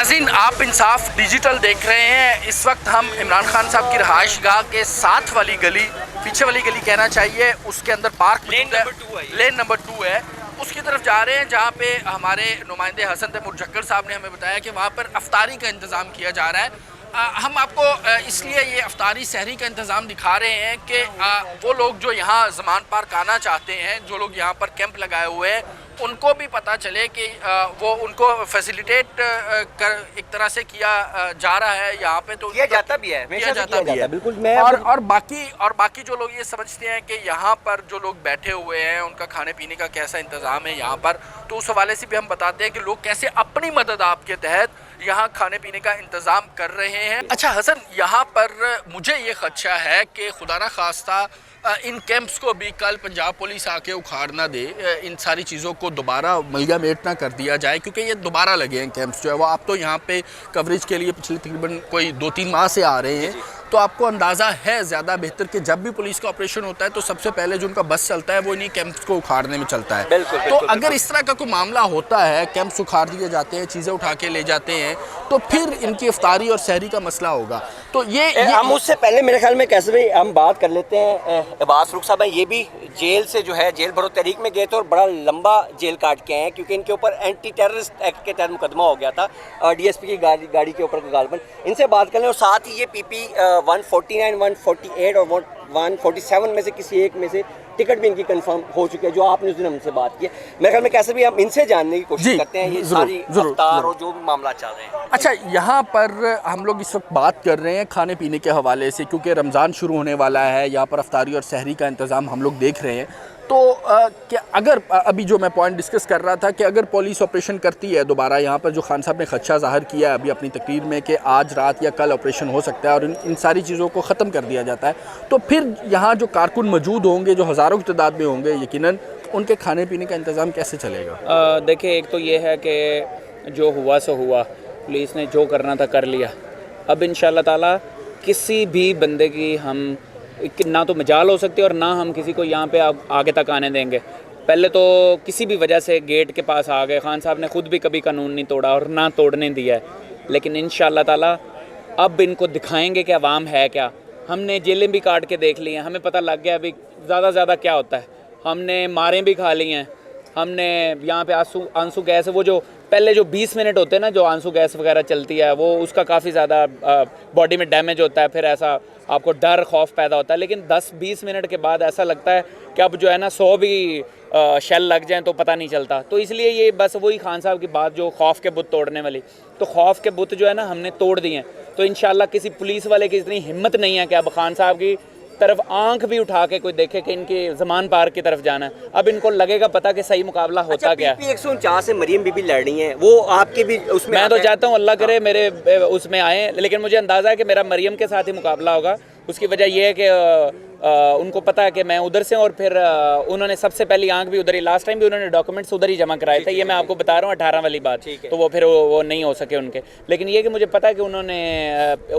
नाज़रीन, आप इंसाफ डिजिटल देख रहे हैं। इस वक्त हम इमरान खान साहब की रहाइश गाह के साथ वाली गली, पीछे वाली गली कहना चाहिए, उसके अंदर पार्क लेन नंबर 2 है, उसकी तरफ जा रहे हैं, जहाँ पे हमारे नुमाइंदे हसन तैमूर जक्कर साहब ने हमें बताया कि वहाँ पर अफ्तारी का इंतज़ाम किया जा रहा है। हम आपको इसलिए ये अफ्तारी सहरी का इंतज़ाम दिखा रहे हैं कि वो लोग जो यहाँ ज़मान पार्क आना चाहते हैं, जो लोग यहाँ पर कैंप लगाए हुए हैं, उनको भी पता चले कि वो उनको फैसिलिटेट कर एक तरह से किया जा रहा है यहाँ पे, तो किया जाता भी है, किया जाता भी है बिल्कुल। और बाकी जो लोग ये समझते हैं कि यहाँ पर जो लोग बैठे हुए हैं उनका खाने पीने का कैसा इंतज़ाम है यहाँ पर, तो उस हवाले से भी हम बताते हैं कि लोग कैसे अपनी मदद आपके तहत यहाँ खाने पीने का इंतज़ाम कर रहे हैं। अच्छा हसन, यहाँ पर मुझे ये खदशा है कि खुदा न खास्ता इन कैंप्स को भी कल पंजाब पुलिस आके उखाड़ ना दे, इन सारी चीज़ों को दोबारा मलगामेट ना कर दिया जाए, क्योंकि ये दोबारा लगे हैं कैंप्स जो है वो। आप तो यहाँ पे कवरेज के लिए पिछले तकरीबन कोई 2-3 माह से आ रहे हैं, तो आपको अंदाज़ा है ज़्यादा बेहतर कि जब भी पुलिस का ऑपरेशन होता है तो सबसे पहले जो उनका बस चलता है वो इन्हीं कैंप्स को उखाड़ने में चलता है। तो अगर इस तरह का कोई मामला होता है, कैंप्स उखाड़ दिए जाते हैं, चीज़ें उठा के ले जाते हैं, तो फिर इनकी इफ्तारी और सहरी का मसला होगा। तो ये हम उससे पहले मेरे ख्याल में कैसे भाई हम बात कर लेते हैं। अब्बास रुख साहब हैं, ये भी जेल से जो है जेल भरो तहरीक में गए थे और बड़ा लंबा जेल काट के आए हैं, क्योंकि इनके ऊपर एंटी टेररिस्ट एक्ट के तहत मुकदमा हो गया था DSP की गाड़ी के ऊपर गालबन। इनसे बात कर लें, और साथ ही ये PP 149, 148 और 147 में से किसी एक में से टिकट भी इनकी कंफर्म हो चुकी है, जो आपने उस दिन हमसे बात की है। मेरे ख्याल में कैसे भी हम इनसे जानने की कोशिश करते हैं ये सारी रफ्तार और जो भी मामला चल रहे हैं। अच्छा, यहाँ पर हम लोग इस वक्त बात कर रहे हैं खाने पीने के हवाले से, क्योंकि रमज़ान शुरू होने वाला है, यहाँ पर अफ्तारी और सहरी का इंतज़ाम हम लोग देख रहे हैं। तो क्या अगर अभी जो मैं पॉइंट डिस्कस कर रहा था कि अगर पुलिस ऑपरेशन करती है दोबारा यहाँ पर, जो खान साहब ने खदशा ज़ाहिर किया है अभी अपनी तकरीर में कि आज रात या कल ऑपरेशन हो सकता है और इन सारी चीज़ों को ख़त्म कर दिया जाता है, तो फिर यहाँ जो कारकुन मौजूद होंगे, जो हज़ारों की तादाद में होंगे, यकीनन उनके खाने पीने का इंतज़ाम कैसे चलेगा? देखिए, एक तो ये है कि जो हुआ सो हुआ, पुलिस ने जो करना था कर लिया। अब इंशाअल्लाह ताला किसी भी बंदे की हम ना तो मजाल हो सकती है और ना हम किसी को यहाँ पे आगे तक आने देंगे। पहले तो किसी भी वजह से गेट के पास आ गए, खान साहब ने खुद भी कभी कानून नहीं तोड़ा और ना तोड़ने दिया है, लेकिन इंशाअल्लाह ताला अब इनको दिखाएंगे कि अवाम है क्या। हमने जेलें भी काट के देख ली हैं, हमें पता लग गया अभी ज़्यादा क्या होता है। हमने मारें भी खा ली हैं, हमने यहाँ पे आंसू गैस, वो जो पहले जो 20 मिनट होते हैं ना, जो आंसू गैस वगैरह चलती है, वो उसका काफ़ी ज़्यादा बॉडी में डैमेज होता है, फिर ऐसा आपको डर खौफ पैदा होता है। लेकिन 10-20 मिनट के बाद ऐसा लगता है कि अब जो है ना 100 भी शेल लग जाएं तो पता नहीं चलता। तो इसलिए ये बस वही खान साहब की बात, जो खौफ के बुत तोड़ने वाली, तो खौफ के बुत जो है ना हमने तोड़ दिए हैं। तो इंशाल्लाह किसी पुलिस वाले की इतनी हिम्मत नहीं है कि अब खान साहब की तरफ आंख भी उठा के कोई देखे कि इनके ज़मान पार्क की तरफ जाना है। अब इनको लगेगा पता कि सही मुकाबला होता क्या है। PP 149 से मरियम बीबी लड़ रही हैं, वो आपके भी उसमें? मैं तो चाहता हूँ अल्लाह करे मेरे उसमें आए, लेकिन मुझे अंदाज़ा है कि मेरा मरियम के साथ ही मुकाबला होगा। उसकी वजह यह है कि उनको पता है कि मैं उधर से, और फिर उन्होंने सबसे पहली आंख भी उधर ही, लास्ट टाइम भी उन्होंने डॉक्यूमेंट्स उधर ही जमा कराए थे। ये मैं आपको बता रहा हूँ 18 वाली बात, तो वो फिर वो नहीं हो सके उनके। लेकिन ये कि मुझे पता है कि उन्होंने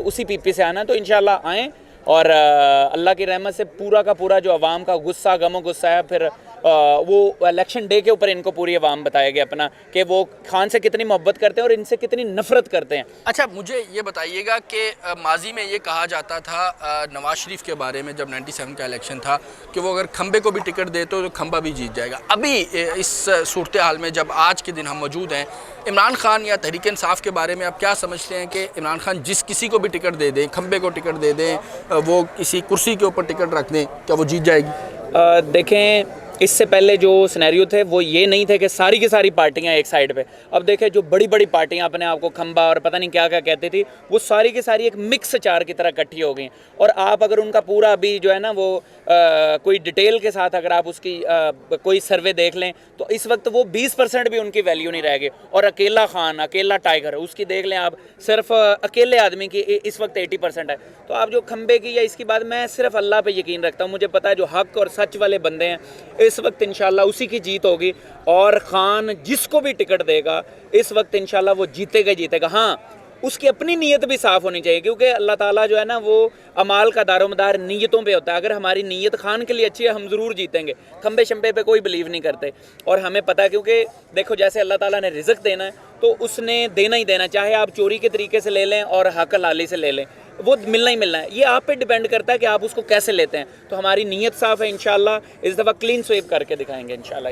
उसी PP से आना, तो इंशाल्लाह आएँ। और अल्लाह की रहमत से पूरा का पूरा जो अवाम का गुस्सा, गमो गुस्सा है, फिर वो इलेक्शन डे के ऊपर इनको पूरी अवाम बताएगा अपना कि वो खान से कितनी मोहब्बत करते हैं और इनसे कितनी नफरत करते हैं। अच्छा, मुझे ये बताइएगा कि माजी में ये कहा जाता था नवाज शरीफ के बारे में, जब 97 का इलेक्शन था, कि वो अगर खंबे को भी टिकट दे तो खंबा भी जीत जाएगा। अभी इस सूरत हाल में जब आज के दिन हम मौजूद हैं, इमरान खान या तहरीक इंसाफ के बारे में आप क्या समझते हैं कि इमरान खान जिस किसी को भी टिकट दे दें, खंबे को टिकट दे दें, वो किसी कुर्सी के ऊपर टिकट रख दें, क्या वो जीत जाएगी? देखें, इससे पहले जो सिनेरियो थे वो ये नहीं थे कि सारी की सारी पार्टियां एक साइड पे। अब देखें, जो बड़ी बड़ी पार्टियां अपने आप को खंबा और पता नहीं क्या क्या कहती थी, वो सारी की सारी एक मिक्स चार की तरह इकट्ठी हो गई। और आप अगर उनका पूरा अभी जो है ना वो कोई डिटेल के साथ अगर आप उसकी कोई सर्वे देख लें, तो इस वक्त वो 20% भी उनकी वैल्यू नहीं रह गई। और अकेला खान, अकेला टाइगर, उसकी देख लें आप, सिर्फ अकेले आदमी की इस वक्त 80% है। तो आप जो खंबे की या इसकी बात, मैं सिर्फ अल्लाह पे यकीन रखता हूँ। मुझे पता है जो हक और सच वाले बंदे हैं, इस वक्त इंशाल्लाह उसी की जीत होगी। और खान जिसको भी टिकट देगा इस वक्त इंशाल्लाह वो जीतेगा। हाँ, اس کی اپنی نیت بھی صاف ہونی چاہیے, کیونکہ اللہ تعالیٰ جو ہے نا وہ اعمال کا دار و مدار نیتوں پہ ہوتا ہے. اگر ہماری نیت خان کے لیے اچھی ہے ہم ضرور جیتیں گے. کھمبے شمبے پہ کوئی بلیو نہیں کرتے, اور ہمیں پتہ ہے کیونکہ دیکھو جیسے اللہ تعالیٰ نے رزق دینا ہے تو اس نے دینا ہی دینا, چاہے آپ چوری کے طریقے سے لے لیں اور حق حلالی سے لے لیں, وہ ملنا ہی ملنا ہے. یہ آپ پہ ڈیپینڈ کرتا ہے کہ آپ اس کو کیسے لیتے ہیں. تو ہماری نیت صاف ہے, انشاءاللہ اس دفعہ کلین سویپ کر کے دکھائیں گے انشاءاللہ.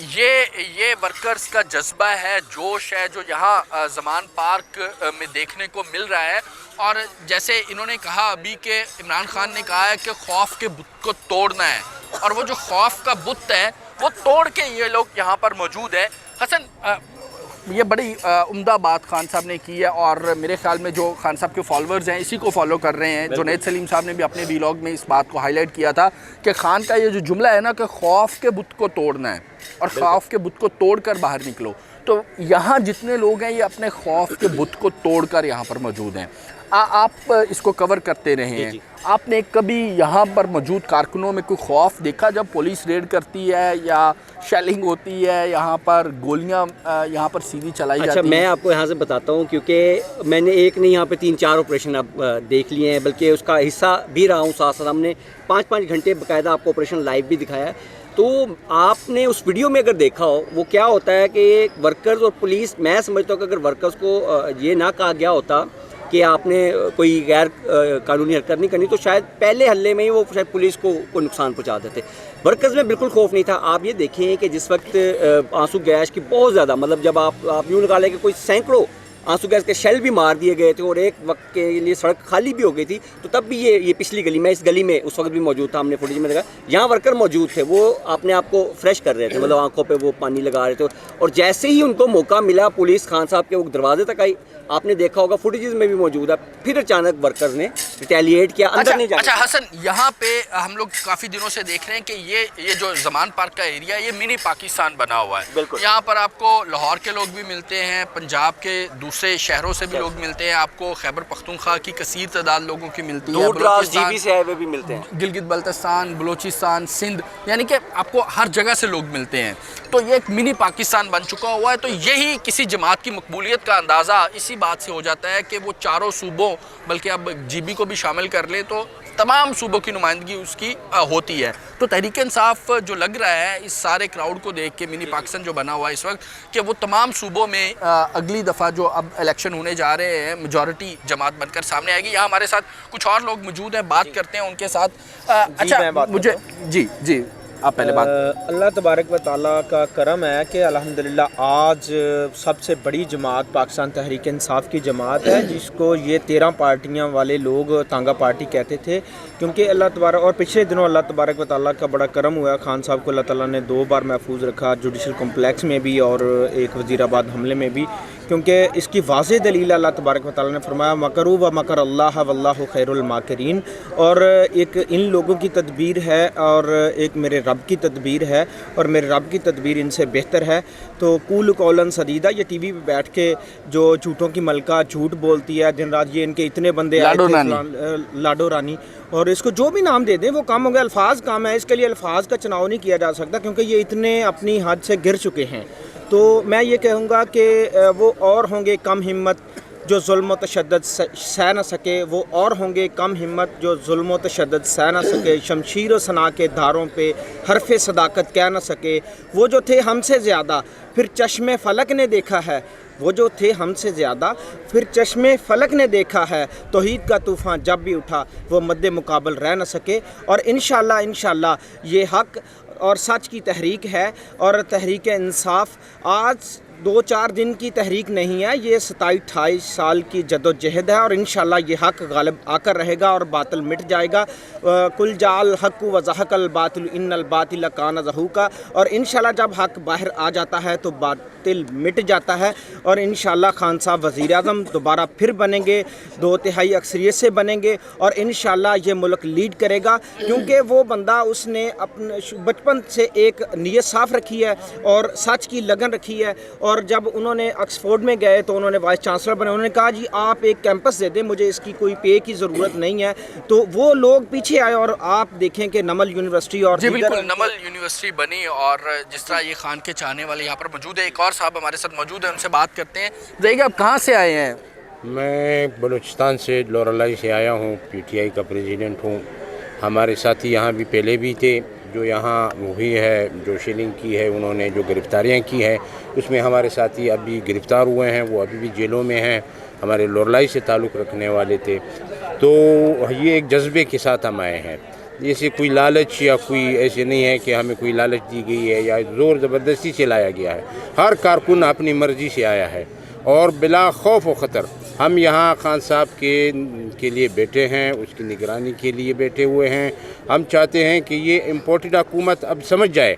یہ ورکرز کا جذبہ ہے, جوش ہے جو یہاں زمان پارک میں دیکھنے کو مل رہا ہے. اور جیسے انہوں نے کہا ابھی کہ عمران خان نے کہا ہے کہ خوف کے بت کو توڑنا ہے, اور وہ جو خوف کا بت ہے وہ توڑ کے یہ لوگ یہاں پر موجود ہے. حسن, یہ بڑی عمدہ بات خان صاحب نے کی ہے, اور میرے خیال میں جو خان صاحب کے فالورز ہیں اسی کو فالو کر رہے ہیں. جنید سلیم صاحب نے بھی اپنے ویلاگ میں اس بات کو ہائی لائٹ کیا تھا کہ خان کا یہ جو جملہ ہے نا کہ خوف کے بت کو توڑنا ہے, اور خوف کے بت کو توڑ کر باہر نکلو. تو یہاں جتنے لوگ ہیں یہ اپنے خوف کے بت کو توڑ کر یہاں پر موجود ہیں. آپ اس کو کور کرتے رہے ہیں, آپ نے کبھی یہاں پر موجود کارکنوں میں کوئی خوف دیکھا جب پولیس ریڈ کرتی ہے یا شیلنگ ہوتی ہے, یہاں پر گولیاں یہاں پر سیدھی چلائی جاتی ہیں؟ اچھا, میں آپ کو یہاں سے بتاتا ہوں, کیونکہ میں نے ایک نہیں یہاں پہ 3-4 آپریشن اب دیکھ لیے ہیں, بلکہ اس کا حصہ بھی رہا ہوں. ساتھ ساتھ ہم نے 5-5 گھنٹے باقاعدہ آپ کو آپریشن لائیو بھی دکھایا ہے. تو آپ نے اس ویڈیو میں اگر دیکھا ہو, وہ کیا ہوتا ہے کہ ورکرز اور پولیس, میں سمجھتا ہوں کہ اگر ورکرز کو یہ نہ کہا گیا ہوتا کہ آپ نے کوئی غیر قانونی حرکت نہیں کرنی, تو شاید پہلے حلے میں ہی وہ شاید پولیس کو نقصان پہنچا دیتے. ورکرز میں بالکل خوف نہیں تھا. آپ یہ دیکھیں کہ جس وقت آنسو گیس کی بہت زیادہ, مطلب جب آپ یوں لگا لیں کہ کوئی سینکڑوں آنسو گیس کے شیل بھی مار دیے گئے تھے, اور ایک وقت کے لیے سڑک خالی بھی ہو گئی تھی, تو تب بھی یہ پچھلی گلی میں, اس گلی میں اس وقت بھی موجود تھا, ہم نے فوٹیج میں دیکھا. یہاں ورکر موجود تھے, وہ اپنے آپ کو فریش کر رہے تھے, مطلب آنکھوں پہ وہ پانی لگا رہے تھے. اور جیسے ہی ان کو موقع ملا, پولیس خان صاحب کے وہ دروازے تک آئی, آپ نے دیکھا ہوگا فوٹیجز میں بھی موجود ہے, پھر اچانک ورکرز نے ریٹیلیٹ کیا, اندر نہیں جانا. اچھا حسن, یہاں پہ ہم لوگ کافی دنوں سے دیکھ رہے ہیں کہ یہ جو زمان پارک کا ایریا ہے یہ منی پاکستان بنا ہوا ہے. یہاں پر آپ کو لاہور کے لوگ بھی ملتے ہیں, پنجاب کے دوسرے شہروں سے بھی لوگ ملتے ہیں, آپ کو خیبر پختونخوا کی کثیر تعداد لوگوں کی ملتی ہے, دور دراز جی بی سے آئے ہوئے بھی ملتے ہیں, گلگت بلتستان, بلوچستان, سندھ, یعنی کہ آپ کو ہر جگہ سے لوگ ملتے ہیں. تو یہ ایک منی پاکستان بن چکا ہوا ہے. تو یہی کسی جماعت کی مقبولیت کا اندازہ اسی بات سے ہو جاتا ہے کہ وہ چاروں صوبوں, بلکہ اب جی بی کو بھی شامل کر لیں تو تمام صوبوں کی نمائندگی اس کی ہوتی ہے. تو تحریک انصاف جو لگ رہا ہے اس سارے کراؤڈ کو دیکھ کے, منی پاکستان جو بنا ہوا ہے اس وقت, کہ وہ تمام صوبوں میں اگلی دفعہ جو اب الیکشن ہونے جا رہے ہیں میجورٹی جماعت بن کر سامنے آئے گی. یہاں ہمارے ساتھ کچھ اور لوگ موجود ہیں, بات کرتے ہیں ان کے ساتھ. اچھا مجھے جی آپ پہلے بات. اللہ تبارک و تعالیٰ کا کرم ہے کہ الحمدللہ آج سب سے بڑی جماعت پاکستان تحریک انصاف کی جماعت ہے, جس کو یہ 13 پارٹیاں والے لوگ تانگا پارٹی کہتے تھے. کیونکہ اللہ تبارک, اور پچھلے دنوں اللہ تبارک و تعالیٰ کا بڑا کرم ہوا, خان صاحب کو اللہ تعالیٰ نے 2 بار محفوظ رکھا, جوڈیشل کمپلیکس میں بھی اور ایک وزیر آباد حملے میں بھی. کیونکہ اس کی واضح دلیل اللہ تبارک و تعالیٰ نے فرمایا مکروا و مکر اللہ واللہ خیر الماکرین. اور ایک ان لوگوں کی تدبیر ہے اور ایک میرے رب کی تدبیر ہے, اور میرے رب کی تدبیر ان سے بہتر ہے. تو قول قولا سدیدہ, یہ ٹی وی پہ بیٹھ کے جو جھوٹوں کی ملکہ جھوٹ بولتی ہے دن رات, یہ ان کے اتنے بندے لاڈو رانی, اور اس کو جو بھی نام دے دیں وہ کام ہو گیا. الفاظ کام ہے, اس کے لیے الفاظ کا چناؤ نہیں کیا جا سکتا, کیونکہ یہ اتنے اپنی حد سے گر چکے ہیں. تو میں یہ کہوں گا کہ وہ اور ہوں گے کم ہمت جو ظلم و تشدد سہ نہ سکے, وہ اور ہوں گے کم ہمت جو ظلم و تشدد سہ نہ سکے, شمشیر و ثنا کے دھاروں پہ حرف صداقت کہہ نہ سکے. وہ جو تھے ہم سے زیادہ پھر چشم فلک نے دیکھا ہے, وہ جو تھے ہم سے زیادہ پھر چشم فلک نے دیکھا ہے. توحید کا طوفان جب بھی اٹھا وہ مد مقابل رہ نہ سکے. اور انشاءاللہ یہ حق اور سچ کی تحریک ہے, اور تحریک انصاف آج 2-4 دن کی تحریک نہیں ہے, یہ 27-28 سال کی جد و جہد ہے. اور انشاءاللہ یہ حق غالب آ کر رہے گا اور باطل مٹ جائے گا. کل جاء الحق و زہق الباطل ان الباطل کان زہوقا. اور انشاءاللہ جب حق باہر آ جاتا ہے تو باطل مٹ جاتا ہے. اور انشاءاللہ خان صاحب وزیر اعظم دوبارہ پھر بنیں گے, 2/3 اکثریت سے بنیں گے, اور انشاءاللہ یہ ملک لیڈ کرے گا. کیونکہ وہ بندہ, اس نے اپنے بچپن سے ایک نیت صاف رکھی ہے اور سچ کی لگن رکھی ہے. اور جب انہوں نے آکسفورڈ میں گئے تو انہوں نے وائس چانسلر بنے, انہوں نے کہا جی آپ ایک کیمپس دے دیں, مجھے اس کی کوئی پے کی ضرورت نہیں ہے. تو وہ لوگ پیچھے آئے, اور آپ دیکھیں کہ نمل یونیورسٹی اور جی بالکل نمل یونیورسٹی بنی. اور جس طرح یہ خان کے چاہنے والے یہاں پر موجود ہے, ایک اور صاحب ہمارے ساتھ موجود ہیں, ان سے بات کرتے ہیں. دیکھیے آپ کہاں سے آئے ہیں؟ मैं बलूचिस्तान से लोरालाई से आया हूँ, पीटीआई का प्रेसिडेंट हूँ। हमारे साथी यहाँ भी पहले भी थे, जो यहाँ हुई है, जो शेलिंग की है, उन्होंने जो गिरफ्तारियाँ की है, उसमें हमारे साथी अभी गिरफ़्तार हुए हैं, वो अभी भी जेलों में हैं। हमारे लोरालाई से ताल्लुक़ रखने वाले थे, तो ये एक जज्बे के साथ हम आए हैं। जैसे कोई लालच या कोई ऐसे नहीं है कि हमें कोई लालच दी गई है या ज़ोर ज़बरदस्ती से लाया गया है। हर कारकुन अपनी मर्ज़ी से आया है और बिला खौफ व ख़तर हम यहाँ खान साहब के लिए बैठे हैं, उसकी निगरानी के लिए बैठे हुए हैं। हम चाहते हैं कि ये इम्पोर्टेड हुकूमत अब समझ जाए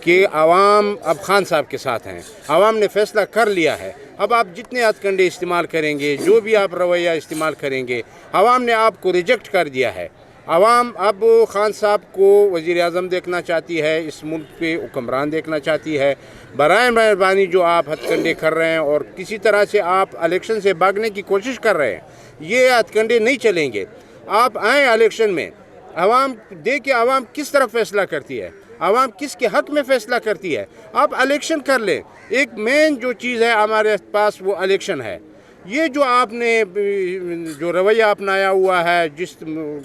कि आवाम अब खान साहब के साथ हैं। आवाम ने फ़ैसला कर लिया है। अब आप जितने हथकंडे इस्तेमाल करेंगे, जो भी आप रवैया इस्तेमाल करेंगे, आवाम ने आपको रिजेक्ट कर दिया है। आवाम अब खान साहब को वज़ीर आज़म देखना चाहती है, इस मुल्क पे हुक्मरान देखना चाहती है। बराए मेहरबानी जो आप हथकंडे कर रहे हैं और किसी तरह से आप इलेक्शन से भागने की कोशिश कर रहे हैं, ये हथकंडे नहीं चलेंगे। आप आएँ इलेक्शन में, आवाम देखे आवाम किस तरफ फ़ैसला करती है, आवाम किसके हक़ में फ़ैसला करती है। आप इलेक्शन कर लें। एक मेन जो चीज़ है हमारे पास वो इलेक्शन है। ये जो आपने जो रवैया अपनाया हुआ है, जिस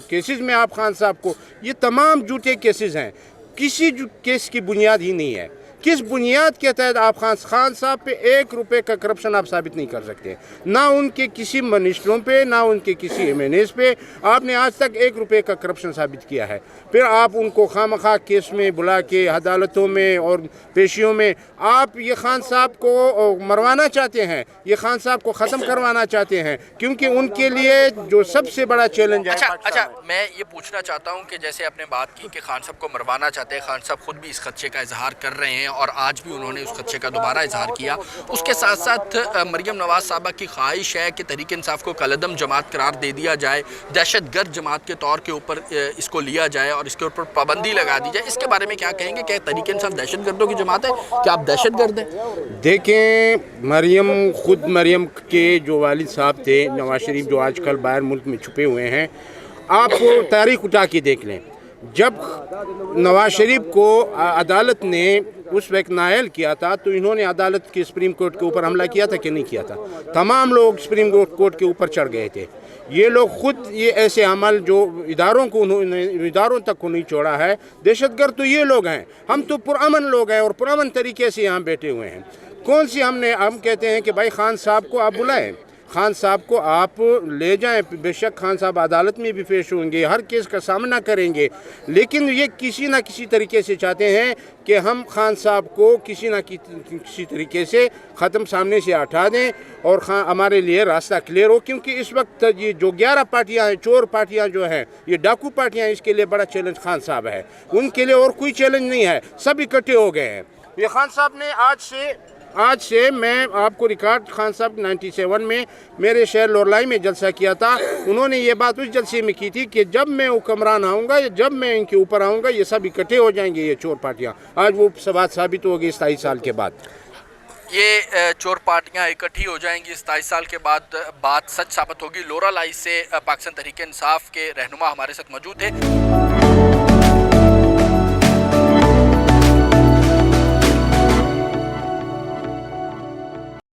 केसेस में आप खान साहब को, ये तमाम झूठे केसेस हैं, किसी केस की बुनियाद ही नहीं है। किस बुनियाद के तहत आप खान साहब पे 1 रुपये का करप्शन आप साबित नहीं कर सकते, ना उनके किसी मिनिस्टरों पे, ना उनके किसी एमएनएस पे आपने आज तक 1 रुपये का करप्शन साबित किया है। फिर आप उनको खामखा केस में बुला के अदालतों में और पेशियों में आप ये खान साहब को मरवाना चाहते हैं, ये खान साहब को ख़त्म करवाना चाहते हैं, क्योंकि उनके लिए जो सबसे बड़ा चैलेंज है। अच्छा, मैं ये पूछना चाहता हूँ कि जैसे आपने बात की कि खान साहब को मरवाना चाहते हैं, खान साहब खुद भी इस खदशे का इजहार कर रहे हैं और आज भी उन्होंने उस खदशे का दोबारा इजहार किया। उसके साथ साथ मरियम नवाज़ साहबा की ख्वाहिश है कि तहरीक इंसाफ को कलअदम जमात करार दे दिया जाए, दहशतगर्द जमात के तौर के ऊपर इसको लिया जाए और इसके ऊपर पाबंदी लगा दी जाए। इसके बारे में क्या कहेंगे? क्या तहरीक इंसाफ दहशतगर्दों की जमात है? क्या आप दहशतगर्द हैं? देखें, मरियम के जो वालिद साहब थे नवाज शरीफ, जो आजकल बाहर मुल्क में छुपे हुए हैं, आप तारीख उठा के देख लें। जब नवाज शरीफ को अदालत ने उस वक्त नायल किया था, तो इन्होंने अदालत के सुप्रीम कोर्ट के ऊपर हमला किया था कि नहीं किया था? तमाम लोग सुप्रीम कोर्ट के ऊपर चढ़ गए थे। ये लोग खुद ये ऐसे अमल जो इदारों तक को नहीं छोड़ा है, दहशतगर्द तो ये लोग हैं। हम तो पुरअमन लोग हैं और पुरअमन तरीके से यहाँ बैठे हुए हैं। कौन सी हम कहते हैं कि भाई खान साहब को आप बुलाएं, खान साहब को आप ले जाएं। बेशक खान साहब अदालत में भी पेश होंगे, हर केस का सामना करेंगे, लेकिन ये किसी न किसी तरीके से चाहते हैं कि हम खान साहब को किसी न किसी तरीके से ख़त्म सामने से हटा दें और हमारे लिए रास्ता क्लियर हो। क्योंकि इस वक्त ये जो 11 पार्टियां हैं, चोर पार्टियां जो हैं, ये डाकू पार्टियां, इसके लिए बड़ा चैलेंज खान साहब है। उनके लिए और कोई चैलेंज नहीं है, सब इकट्ठे हो गए हैं। ये खान साहब ने आज से मैं आपको रिकॉर्ड, खान साहब 97 में मेरे शहर लोरलाई में जलसा किया था। उन्होंने ये बात उस जलसे में की थी कि जब मैं हुक्मरान आऊँगा या जब मैं इनके ऊपर आऊँगा, ये सब इकट्ठे हो जाएंगे, ये चोर पार्टियाँ। आज वो बात साबित हो गई 27 साल के बाद। ये चोर पार्टियां इकट्ठी हो जाएंगी 27 साल के बाद, बात सच साबित होगी। लोरालाई से पाकिस्तान तहरीक इंसाफ के रहनुमा हमारे साथ मौजूद थे।